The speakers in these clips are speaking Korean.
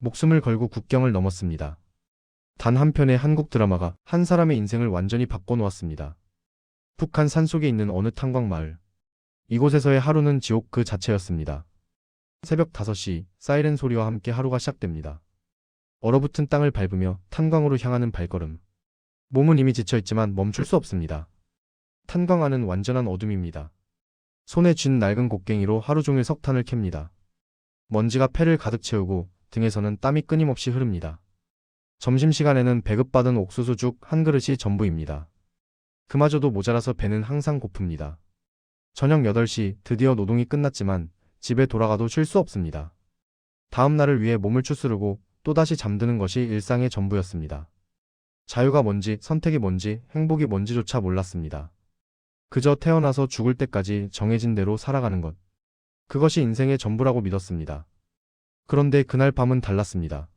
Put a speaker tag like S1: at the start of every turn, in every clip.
S1: 목숨을 걸고 국경을 넘었습니다. 단 한 편의 한국 드라마가 한 사람의 인생을 완전히 바꿔놓았습니다. 북한 산속에 있는 어느 탄광마을. 이곳에서의 하루는 지옥 그 자체였습니다. 새벽 5시 사이렌 소리와 함께 하루가 시작됩니다. 얼어붙은 땅을 밟으며 탄광으로 향하는 발걸음. 몸은 이미 지쳐있지만 멈출 수 없습니다. 탄광 안은 완전한 어둠입니다. 손에 쥔 낡은 곡괭이로 하루 종일 석탄을 캡니다. 먼지가 폐를 가득 채우고 등에서는 땀이 끊임없이 흐릅니다. 점심시간에는 배급받은 옥수수죽 한 그릇이 전부입니다. 그마저도 모자라서 배는 항상 고픕니다. 저녁 8시 드디어 노동이 끝났지만 집에 돌아가도 쉴 수 없습니다. 다음 날을 위해 몸을 추스르고 또다시 잠드는 것이 일상의 전부였습니다. 자유가 뭔지, 선택이 뭔지, 행복이 뭔지조차 몰랐습니다. 그저 태어나서 죽을 때까지 정해진 대로 살아가는 것. 그것이 인생의 전부라고 믿었습니다. 그런데 그날 밤은 달랐습니다.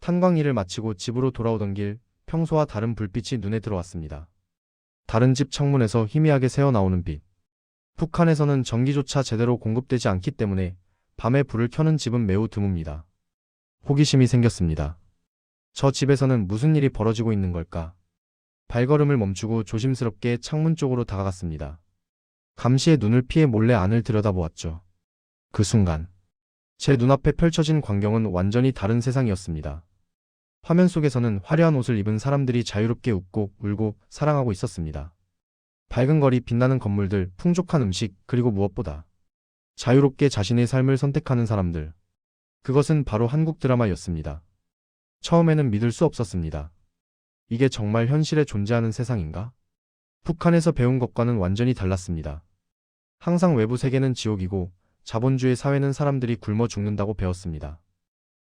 S1: 탄광 일을 마치고 집으로 돌아오던 길, 평소와 다른 불빛이 눈에 들어왔습니다. 다른 집 창문에서 희미하게 새어나오는 빛. 북한에서는 전기조차 제대로 공급되지 않기 때문에 밤에 불을 켜는 집은 매우 드뭅니다. 호기심이 생겼습니다. 저 집에서는 무슨 일이 벌어지고 있는 걸까? 발걸음을 멈추고 조심스럽게 창문 쪽으로 다가갔습니다. 감시의 눈을 피해 몰래 안을 들여다보았죠. 그 순간 제 눈앞에 펼쳐진 광경은 완전히 다른 세상이었습니다. 화면 속에서는 화려한 옷을 입은 사람들이 자유롭게 웃고 울고 사랑하고 있었습니다. 밝은 거리, 빛나는 건물들, 풍족한 음식, 그리고 무엇보다 자유롭게 자신의 삶을 선택하는 사람들. 그것은 바로 한국 드라마였습니다. 처음에는 믿을 수 없었습니다. 이게 정말 현실에 존재하는 세상인가? 북한에서 배운 것과는 완전히 달랐습니다. 항상 외부 세계는 지옥이고 자본주의 사회는 사람들이 굶어 죽는다고 배웠습니다.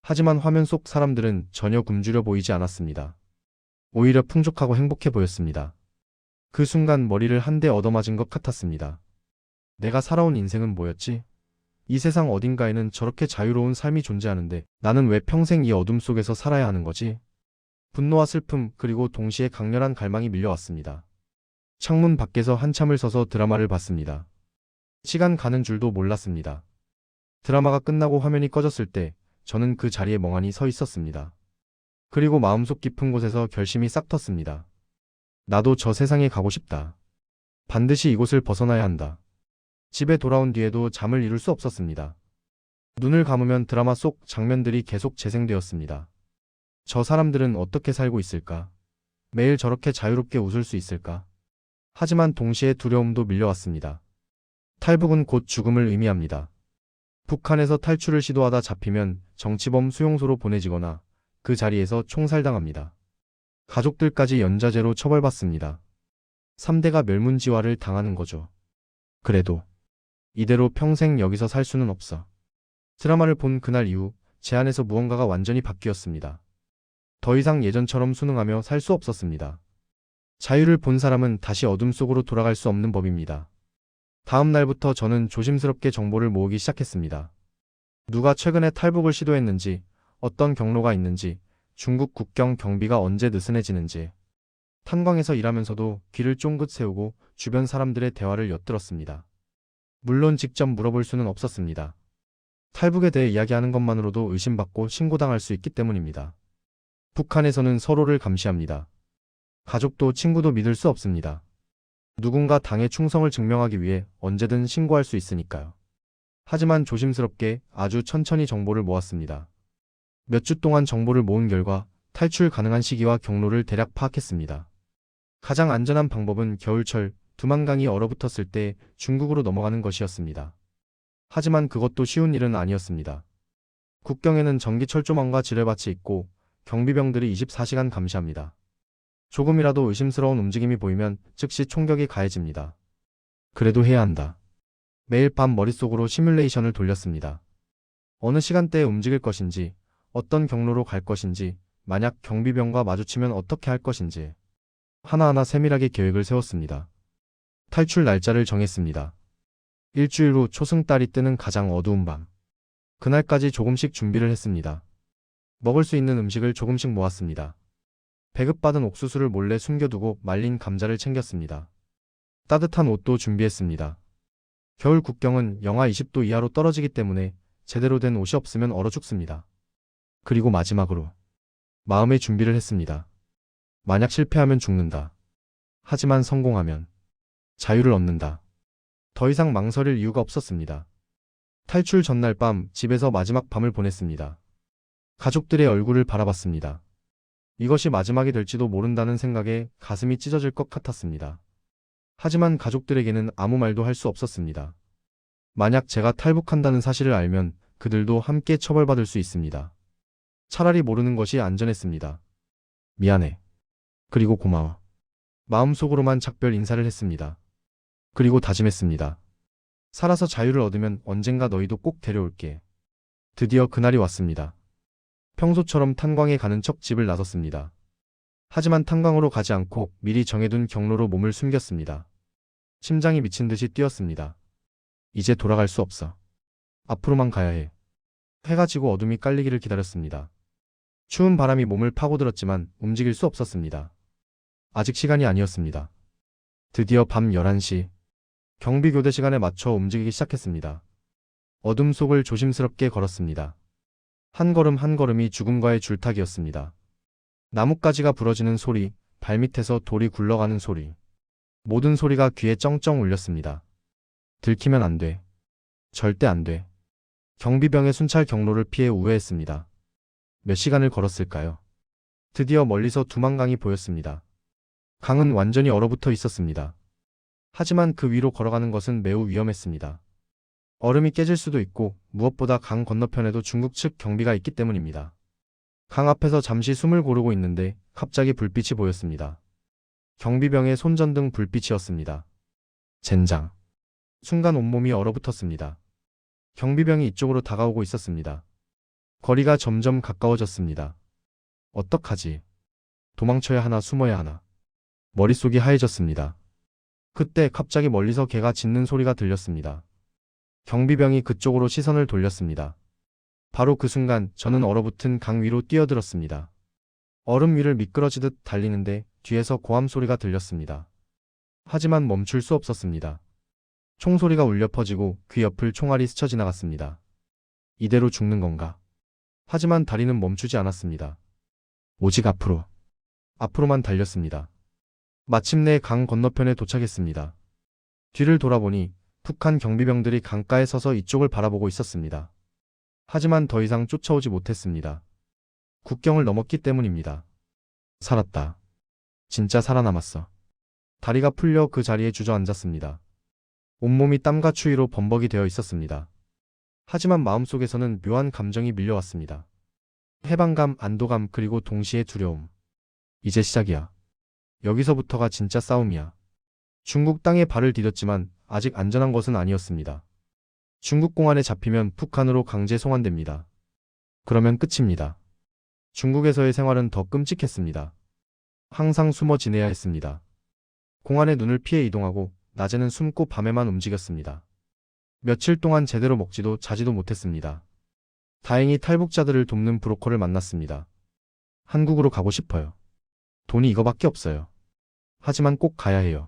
S1: 하지만 화면 속 사람들은 전혀 굶주려 보이지 않았습니다. 오히려 풍족하고 행복해 보였습니다. 그 순간 머리를 한 대 얻어맞은 것 같았습니다. 내가 살아온 인생은 뭐였지? 이 세상 어딘가에는 저렇게 자유로운 삶이 존재하는데 나는 왜 평생 이 어둠 속에서 살아야 하는 거지? 분노와 슬픔 그리고 동시에 강렬한 갈망이 밀려왔습니다. 창문 밖에서 한참을 서서 드라마를 봤습니다. 시간 가는 줄도 몰랐습니다. 드라마가 끝나고 화면이 꺼졌을 때 저는 그 자리에 멍하니 서 있었습니다. 그리고 마음속 깊은 곳에서 결심이 싹 텄습니다. 나도 저 세상에 가고 싶다. 반드시 이곳을 벗어나야 한다. 집에 돌아온 뒤에도 잠을 이룰 수 없었습니다. 눈을 감으면 드라마 속 장면들이 계속 재생되었습니다. 저 사람들은 어떻게 살고 있을까? 매일 저렇게 자유롭게 웃을 수 있을까? 하지만 동시에 두려움도 밀려왔습니다. 탈북은 곧 죽음을 의미합니다. 북한에서 탈출을 시도하다 잡히면 정치범 수용소로 보내지거나 그 자리에서 총살당합니다. 가족들까지 연좌제로 처벌받습니다. 3대가 멸문지화를 당하는 거죠. 그래도 이대로 평생 여기서 살 수는 없어. 드라마를 본 그날 이후 제 안에서 무언가가 완전히 바뀌었습니다. 더 이상 예전처럼 순응하며 살 수 없었습니다. 자유를 본 사람은 다시 어둠 속으로 돌아갈 수 없는 법입니다. 다음 날부터 저는 조심스럽게 정보를 모으기 시작했습니다. 누가 최근에 탈북을 시도했는지, 어떤 경로가 있는지, 중국 국경 경비가 언제 느슨해지는지. 탄광에서 일하면서도 귀를 쫑긋 세우고 주변 사람들의 대화를 엿들었습니다. 물론 직접 물어볼 수는 없었습니다. 탈북에 대해 이야기하는 것만으로도 의심받고 신고당할 수 있기 때문입니다. 북한에서는 서로를 감시합니다. 가족도 친구도 믿을 수 없습니다. 누군가 당의 충성을 증명하기 위해 언제든 신고할 수 있으니까요. 하지만 조심스럽게 아주 천천히 정보를 모았습니다. 몇 주 동안 정보를 모은 결과 탈출 가능한 시기와 경로를 대략 파악했습니다. 가장 안전한 방법은 겨울철 두만강이 얼어붙었을 때 중국으로 넘어가는 것이었습니다. 하지만 그것도 쉬운 일은 아니었습니다. 국경에는 전기 철조망과 지뢰밭이 있고 경비병들이 24시간 감시합니다. 조금이라도 의심스러운 움직임이 보이면 즉시 총격이 가해집니다. 그래도 해야 한다. 매일 밤 머릿속으로 시뮬레이션을 돌렸습니다. 어느 시간대에 움직일 것인지, 어떤 경로로 갈 것인지, 만약 경비병과 마주치면 어떻게 할 것인지. 하나하나 세밀하게 계획을 세웠습니다. 탈출 날짜를 정했습니다. 일주일 후 초승달이 뜨는 가장 어두운 밤. 그날까지 조금씩 준비를 했습니다. 먹을 수 있는 음식을 조금씩 모았습니다. 배급받은 옥수수를 몰래 숨겨두고 말린 감자를 챙겼습니다. 따뜻한 옷도 준비했습니다. 겨울 국경은 영하 20도 이하로 떨어지기 때문에 제대로 된 옷이 없으면 얼어 죽습니다. 그리고 마지막으로 마음의 준비를 했습니다. 만약 실패하면 죽는다. 하지만 성공하면 자유를 얻는다. 더 이상 망설일 이유가 없었습니다. 탈출 전날 밤 집에서 마지막 밤을 보냈습니다. 가족들의 얼굴을 바라봤습니다. 이것이 마지막이 될지도 모른다는 생각에 가슴이 찢어질 것 같았습니다. 하지만 가족들에게는 아무 말도 할 수 없었습니다. 만약 제가 탈북한다는 사실을 알면 그들도 함께 처벌받을 수 있습니다. 차라리 모르는 것이 안전했습니다. 미안해. 그리고 고마워. 마음속으로만 작별 인사를 했습니다. 그리고 다짐했습니다. 살아서 자유를 얻으면 언젠가 너희도 꼭 데려올게. 드디어 그날이 왔습니다. 평소처럼 탄광에 가는 척 집을 나섰습니다. 하지만 탄광으로 가지 않고 미리 정해둔 경로로 몸을 숨겼습니다. 심장이 미친 듯이 뛰었습니다. 이제 돌아갈 수 없어. 앞으로만 가야 해. 해가 지고 어둠이 깔리기를 기다렸습니다. 추운 바람이 몸을 파고들었지만 움직일 수 없었습니다. 아직 시간이 아니었습니다. 드디어 밤 11시. 경비교대 시간에 맞춰 움직이기 시작했습니다. 어둠 속을 조심스럽게 걸었습니다. 한 걸음 한 걸음이 죽음과의 줄타기였습니다. 나뭇가지가 부러지는 소리, 발밑에서 돌이 굴러가는 소리. 모든 소리가 귀에 쩡쩡 울렸습니다. 들키면 안 돼. 절대 안 돼. 경비병의 순찰 경로를 피해 우회했습니다. 몇 시간을 걸었을까요? 드디어 멀리서 두만강이 보였습니다. 강은 완전히 얼어붙어 있었습니다. 하지만 그 위로 걸어가는 것은 매우 위험했습니다. 얼음이 깨질 수도 있고 무엇보다 강 건너편에도 중국 측 경비가 있기 때문입니다. 강 앞에서 잠시 숨을 고르고 있는데 갑자기 불빛이 보였습니다. 경비병의 손전등 불빛이었습니다. 젠장. 순간 온몸이 얼어붙었습니다. 경비병이 이쪽으로 다가오고 있었습니다. 거리가 점점 가까워졌습니다. 어떡하지? 도망쳐야 하나 숨어야 하나. 머릿속이 하얘졌습니다. 그때 갑자기 멀리서 개가 짖는 소리가 들렸습니다. 경비병이 그쪽으로 시선을 돌렸습니다. 바로 그 순간 저는 얼어붙은 강 위로 뛰어들었습니다. 얼음 위를 미끄러지듯 달리는데 뒤에서 고함 소리가 들렸습니다. 하지만 멈출 수 없었습니다. 총소리가 울려 퍼지고 귀 옆을 총알이 스쳐 지나갔습니다. 이대로 죽는 건가? 하지만 다리는 멈추지 않았습니다. 오직 앞으로. 앞으로만 달렸습니다. 마침내 강 건너편에 도착했습니다. 뒤를 돌아보니 북한 경비병들이 강가에 서서 이쪽을 바라보고 있었습니다. 하지만 더 이상 쫓아오지 못했습니다. 국경을 넘었기 때문입니다. 살았다. 진짜 살아남았어. 다리가 풀려 그 자리에 주저앉았습니다. 온몸이 땀과 추위로 범벅이 되어 있었습니다. 하지만 마음속에서는 묘한 감정이 밀려왔습니다. 해방감, 안도감, 그리고 동시에 두려움. 이제 시작이야. 여기서부터가 진짜 싸움이야. 중국 땅에 발을 디뎠지만 아직 안전한 것은 아니었습니다. 중국 공안에 잡히면 북한으로 강제 송환됩니다. 그러면 끝입니다. 중국에서의 생활은 더 끔찍했습니다. 항상 숨어 지내야 했습니다. 공안의 눈을 피해 이동하고 낮에는 숨고 밤에만 움직였습니다. 며칠 동안 제대로 먹지도 자지도 못했습니다. 다행히 탈북자들을 돕는 브로커를 만났습니다. 한국으로 가고 싶어요. 돈이 이거밖에 없어요. 하지만 꼭 가야 해요.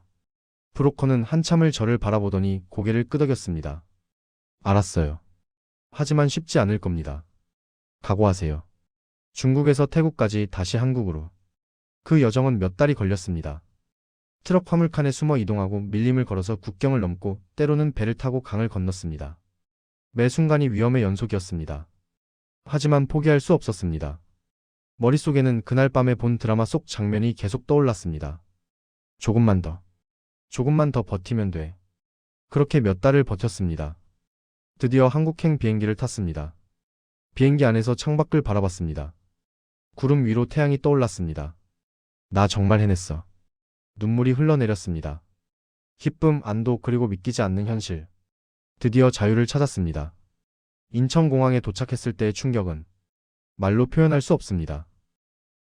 S1: 브로커는 한참을 저를 바라보더니 고개를 끄덕였습니다. 알았어요. 하지만 쉽지 않을 겁니다. 각오하세요. 중국에서 태국까지 다시 한국으로. 그 여정은 몇 달이 걸렸습니다. 트럭 화물칸에 숨어 이동하고 밀림을 걸어서 국경을 넘고 때로는 배를 타고 강을 건넜습니다. 매 순간이 위험의 연속이었습니다. 하지만 포기할 수 없었습니다. 머릿속에는 그날 밤에 본 드라마 속 장면이 계속 떠올랐습니다. 조금만 더 버티면 돼. 그렇게 몇 달을 버텼습니다. 드디어 한국행 비행기를 탔습니다. 비행기 안에서 창밖을 바라봤습니다. 구름 위로 태양이 떠올랐습니다. 나 정말 해냈어. 눈물이 흘러내렸습니다. 기쁨, 안도, 그리고 믿기지 않는 현실. 드디어 자유를 찾았습니다. 인천공항에 도착했을 때의 충격은 말로 표현할 수 없습니다.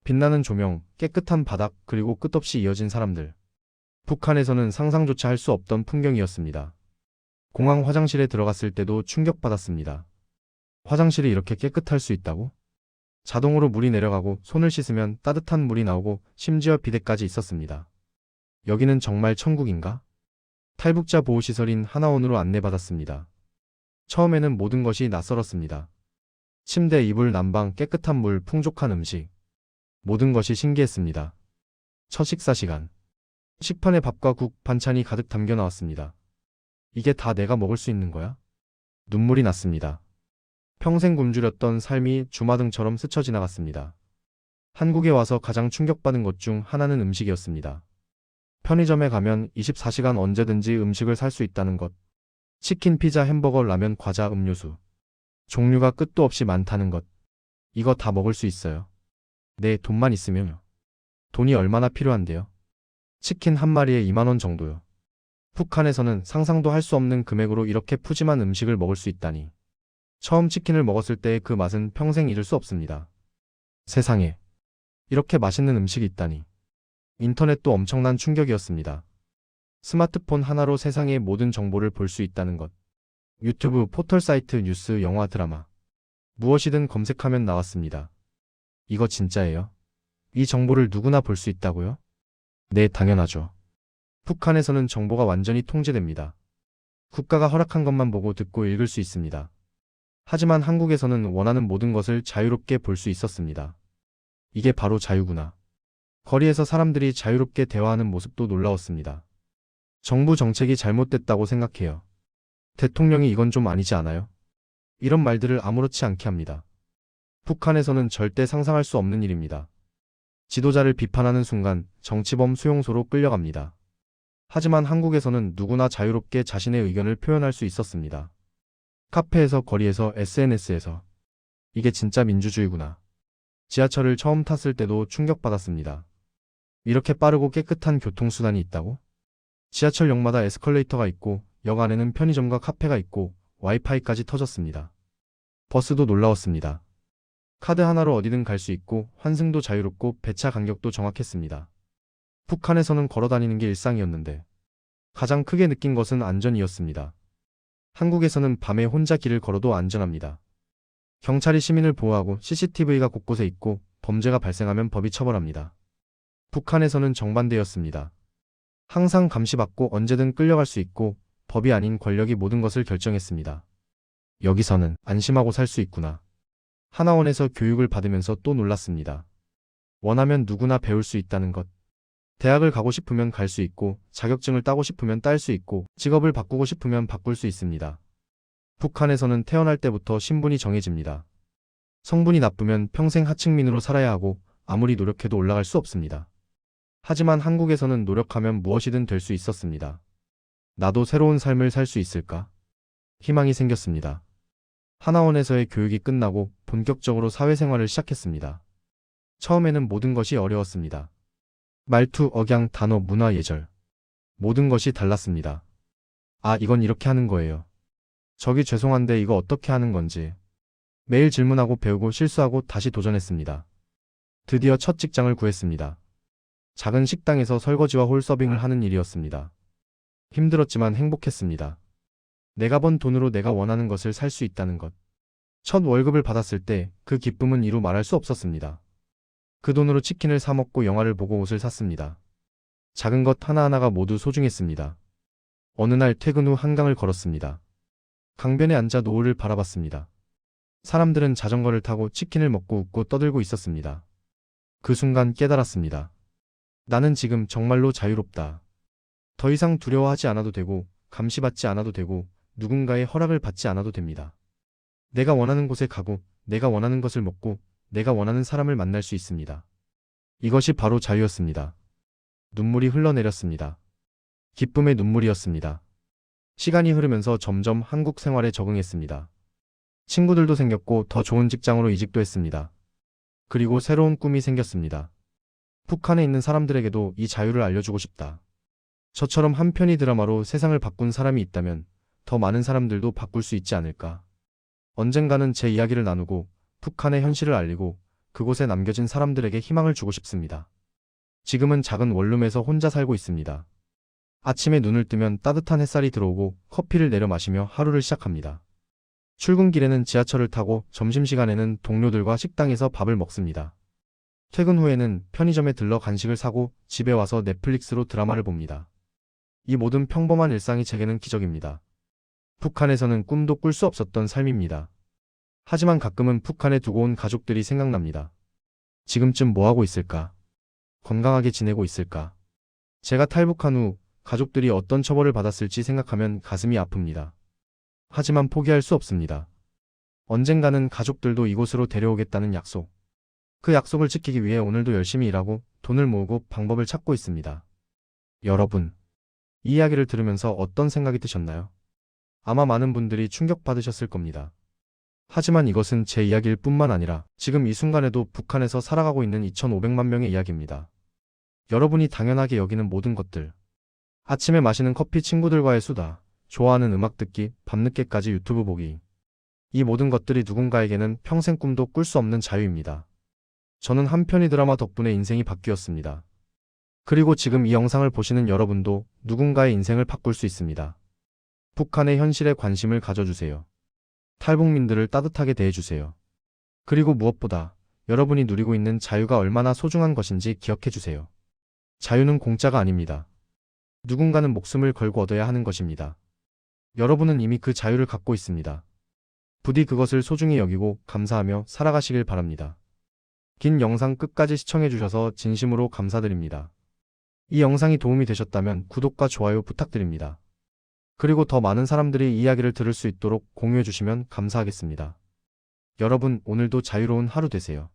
S1: 빛나는 조명, 깨끗한 바닥, 그리고 끝없이 이어진 사람들. 북한에서는 상상조차 할 수 없던 풍경이었습니다. 공항 화장실에 들어갔을 때도 충격받았습니다. 화장실이 이렇게 깨끗할 수 있다고? 자동으로 물이 내려가고 손을 씻으면 따뜻한 물이 나오고 심지어 비데까지 있었습니다. 여기는 정말 천국인가? 탈북자 보호시설인 하나원으로 안내받았습니다. 처음에는 모든 것이 낯설었습니다. 침대, 이불, 난방, 깨끗한 물, 풍족한 음식. 모든 것이 신기했습니다. 첫 식사 시간. 식판에 밥과 국, 반찬이 가득 담겨 나왔습니다. 이게 다 내가 먹을 수 있는 거야? 눈물이 났습니다. 평생 굶주렸던 삶이 주마등처럼 스쳐 지나갔습니다. 한국에 와서 가장 충격받은 것 중 하나는 음식이었습니다. 편의점에 가면 24시간 언제든지 음식을 살 수 있다는 것. 치킨, 피자, 햄버거, 라면, 과자, 음료수. 종류가 끝도 없이 많다는 것. 이거 다 먹을 수 있어요. 네, 돈만 있으면요. 돈이 얼마나 필요한데요? 치킨 한 마리에 2만 원 정도요. 북한에서는 상상도 할 수 없는 금액으로 이렇게 푸짐한 음식을 먹을 수 있다니. 처음 치킨을 먹었을 때의 그 맛은 평생 잊을 수 없습니다. 세상에, 이렇게 맛있는 음식이 있다니. 인터넷도 엄청난 충격이었습니다. 스마트폰 하나로 세상의 모든 정보를 볼 수 있다는 것. 유튜브, 포털 사이트, 뉴스, 영화, 드라마. 무엇이든 검색하면 나왔습니다. 이거 진짜예요? 이 정보를 누구나 볼 수 있다고요? 네, 당연하죠. 북한에서는 정보가 완전히 통제됩니다. 국가가 허락한 것만 보고 듣고 읽을 수 있습니다. 하지만 한국에서는 원하는 모든 것을 자유롭게 볼 수 있었습니다. 이게 바로 자유구나. 거리에서 사람들이 자유롭게 대화하는 모습도 놀라웠습니다. 정부 정책이 잘못됐다고 생각해요. 대통령이 이건 좀 아니지 않아요? 이런 말들을 아무렇지 않게 합니다. 북한에서는 절대 상상할 수 없는 일입니다. 지도자를 비판하는 순간 정치범 수용소로 끌려갑니다. 하지만 한국에서는 누구나 자유롭게 자신의 의견을 표현할 수 있었습니다. 카페에서, 거리에서, SNS에서. 이게 진짜 민주주의구나. 지하철을 처음 탔을 때도 충격받았습니다. 이렇게 빠르고 깨끗한 교통수단이 있다고? 지하철역마다 에스컬레이터가 있고 역 안에는 편의점과 카페가 있고 와이파이까지 터졌습니다. 버스도 놀라웠습니다. 카드 하나로 어디든 갈 수 있고 환승도 자유롭고 배차 간격도 정확했습니다. 북한에서는 걸어다니는 게 일상이었는데 가장 크게 느낀 것은 안전이었습니다. 한국에서는 밤에 혼자 길을 걸어도 안전합니다. 경찰이 시민을 보호하고 CCTV가 곳곳에 있고 범죄가 발생하면 법이 처벌합니다. 북한에서는 정반대였습니다. 항상 감시받고 언제든 끌려갈 수 있고 법이 아닌 권력이 모든 것을 결정했습니다. 여기서는 안심하고 살 수 있구나. 하나원에서 교육을 받으면서 또 놀랐습니다. 원하면 누구나 배울 수 있다는 것. 대학을 가고 싶으면 갈 수 있고 자격증을 따고 싶으면 딸 수 있고 직업을 바꾸고 싶으면 바꿀 수 있습니다. 북한에서는 태어날 때부터 신분이 정해집니다. 성분이 나쁘면 평생 하층민으로 살아야 하고 아무리 노력해도 올라갈 수 없습니다. 하지만 한국에서는 노력하면 무엇이든 될 수 있었습니다. 나도 새로운 삶을 살 수 있을까? 희망이 생겼습니다. 하나원에서의 교육이 끝나고 본격적으로 사회생활을 시작했습니다. 처음에는 모든 것이 어려웠습니다. 말투, 억양, 단어, 문화, 예절. 모든 것이 달랐습니다. 아, 이건 이렇게 하는 거예요. 저기 죄송한데 이거 어떻게 하는 건지. 매일 질문하고 배우고 실수하고 다시 도전했습니다. 드디어 첫 직장을 구했습니다. 작은 식당에서 설거지와 홀서빙을 하는 일이었습니다. 힘들었지만 행복했습니다. 내가 번 돈으로 내가 원하는 것을 살 수 있다는 것. 첫 월급을 받았을 때 그 기쁨은 이루 말할 수 없었습니다. 그 돈으로 치킨을 사 먹고 영화를 보고 옷을 샀습니다. 작은 것 하나하나가 모두 소중했습니다. 어느 날 퇴근 후 한강을 걸었습니다. 강변에 앉아 노을을 바라봤습니다. 사람들은 자전거를 타고 치킨을 먹고 웃고 떠들고 있었습니다. 그 순간 깨달았습니다. 나는 지금 정말로 자유롭다. 더 이상 두려워하지 않아도 되고 감시받지 않아도 되고 누군가의 허락을 받지 않아도 됩니다. 내가 원하는 곳에 가고 내가 원하는 것을 먹고 내가 원하는 사람을 만날 수 있습니다. 이것이 바로 자유였습니다. 눈물이 흘러내렸습니다. 기쁨의 눈물이었습니다. 시간이 흐르면서 점점 한국 생활에 적응했습니다. 친구들도 생겼고 더 좋은 직장으로 이직도 했습니다. 그리고 새로운 꿈이 생겼습니다. 북한에 있는 사람들에게도 이 자유를 알려주고 싶다. 저처럼 한 편의 드라마로 세상을 바꾼 사람이 있다면 더 많은 사람들도 바꿀 수 있지 않을까. 언젠가는 제 이야기를 나누고 북한의 현실을 알리고 그곳에 남겨진 사람들에게 희망을 주고 싶습니다. 지금은 작은 원룸에서 혼자 살고 있습니다. 아침에 눈을 뜨면 따뜻한 햇살이 들어오고 커피를 내려 마시며 하루를 시작합니다. 출근길에는 지하철을 타고 점심시간에는 동료들과 식당에서 밥을 먹습니다. 퇴근 후에는 편의점에 들러 간식을 사고 집에 와서 넷플릭스로 드라마를 봅니다. 이 모든 평범한 일상이 제게는 기적입니다. 북한에서는 꿈도 꿀 수 없었던 삶입니다. 하지만 가끔은 북한에 두고 온 가족들이 생각납니다. 지금쯤 뭐 하고 있을까? 건강하게 지내고 있을까? 제가 탈북한 후 가족들이 어떤 처벌을 받았을지 생각하면 가슴이 아픕니다. 하지만 포기할 수 없습니다. 언젠가는 가족들도 이곳으로 데려오겠다는 약속. 그 약속을 지키기 위해 오늘도 열심히 일하고 돈을 모으고 방법을 찾고 있습니다. 여러분, 이 이야기를 들으면서 어떤 생각이 드셨나요? 아마 많은 분들이 충격받으셨을 겁니다. 하지만 이것은 제 이야기일 뿐만 아니라 지금 이 순간에도 북한에서 살아가고 있는 2,500만 명의 이야기입니다. 여러분이 당연하게 여기는 모든 것들. 아침에 마시는 커피, 친구들과의 수다, 좋아하는 음악 듣기, 밤늦게까지 유튜브 보기. 이 모든 것들이 누군가에게는 평생 꿈도 꿀 수 없는 자유입니다. 저는 한 편의 드라마 덕분에 인생이 바뀌었습니다. 그리고 지금 이 영상을 보시는 여러분도 누군가의 인생을 바꿀 수 있습니다. 북한의 현실에 관심을 가져주세요. 탈북민들을 따뜻하게 대해주세요. 그리고 무엇보다 여러분이 누리고 있는 자유가 얼마나 소중한 것인지 기억해주세요. 자유는 공짜가 아닙니다. 누군가는 목숨을 걸고 얻어야 하는 것입니다. 여러분은 이미 그 자유를 갖고 있습니다. 부디 그것을 소중히 여기고 감사하며 살아가시길 바랍니다. 긴 영상 끝까지 시청해주셔서 진심으로 감사드립니다. 이 영상이 도움이 되셨다면 구독과 좋아요 부탁드립니다. 그리고 더 많은 사람들이 이 이야기를 들을 수 있도록 공유해주시면 감사하겠습니다. 여러분, 오늘도 자유로운 하루 되세요.